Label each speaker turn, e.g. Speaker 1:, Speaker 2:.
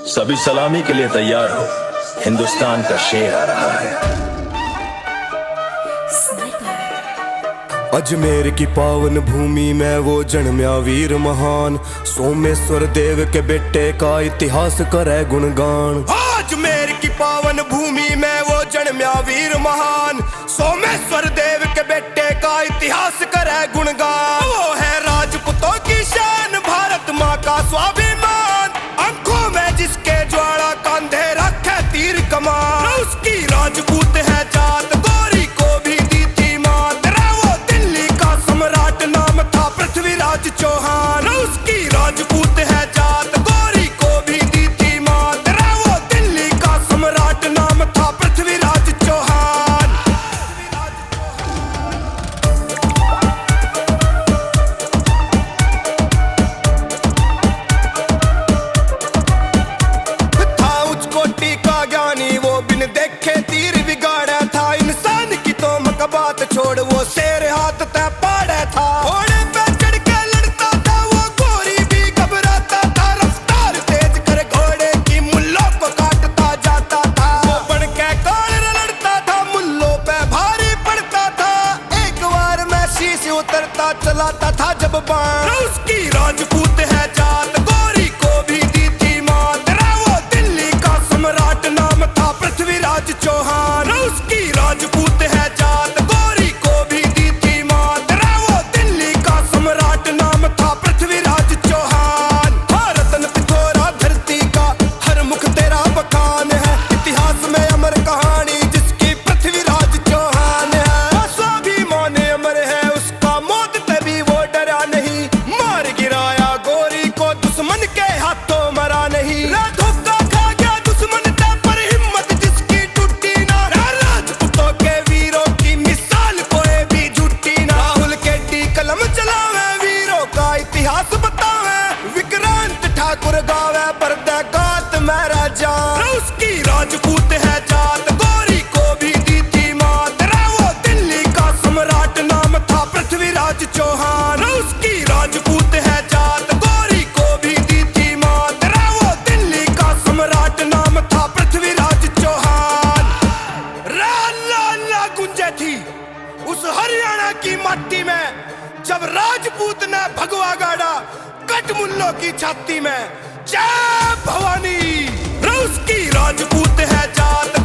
Speaker 1: सभी सलामी के लिए तैयार हो, हिंदुस्तान का शेर आ रहा है।
Speaker 2: अजमेर की पावन भूमि में वो जन्म्या वीर महान, सोमेश्वर देव के बेटे का इतिहास करे गुणगान। अजमेर की पावन भूमि में वो जन्म्या वीर महान, सोमेश्वर देव के बेटे का इतिहास करे गुणगान। वो है राजपूतों की शान, भारत माँ का स्वाभिमान, आंखों में जिसके ज्वाला कंधे रखे तीर कमान। उसकी राजपूत है जात, गोरी को भी दी थी मात। वो दिल्ली का सम्राट, नाम था पृथ्वीराज चौहान। उसकी राजपूत है जात, गोरी को भी दी थी मात। वो दिल्ली का सम्राट, नाम था पृथ्वीराज चौहान। था उच्च कोटि का ज्ञानी, वो बिन देखे तीर बिगाड़ा था। इंसान की तो मकबात छोड़, वो शेर हाथ तय पाड़ा था। घोड़े पे चढ़ के लड़ता था, वो गोरी भी घबराता था। रफ्तार तेज कर घोड़े की, मुल्लों को काटता जाता था। वो बन के काल लड़ता था, मुल्लों पे भारी पड़ता था। एक बार मैं शीश उतरता चलाता था जब बाण। उसकी राजपूत है जात, गोरी को भी दी थी मात। वो दिल्ली का सम्राट, नाम था पृथ्वीराज चौहान। उसकी राजपूत है जात, गोरी को भी दी थी मात। वो दिल्ली का सम्राट, नाम था पृथ्वीराज चौहान। रतन पिथौरा धरती का, हर मुख तेरा बखान है। इतिहास में अमर कहानी, जिसकी पृथ्वीराज चौहान है। स्वाभिमान अमर है उसका, मौत पे भी वो डरा नहीं। मार गिराया गोरी को, दुश्मन के हाथों मरा नहीं। धोखा खा गया दुश्मन था, पर हिम्मत जिसकी टूटी ना। राजपूतों के वीरों की मिसाल कोई भी झूठी ना। राहुल के डी कलम चलावे, वीरों का इतिहास बतावे। विक्रांत ठाकुर गावे, पर्दे गात मेरा जान। उसकी राजपूत है जात, गोरी को भी दी थी मात। वो दिल्ली का सम्राट, नाम था पृथ्वीराज चौहान। उसकी राजपूत है जात, गोरी को भी दी थी मात। वो दिल्ली का सम्राट, नाम था पृथ्वीराज चौहान। ला गुंजे थी उस हरियाणा की माटी में, जब राजपूत ने भगवा गाड़ा कटमुल्लों की छाती में। जय भवानी। उसकी राजपूत है जात,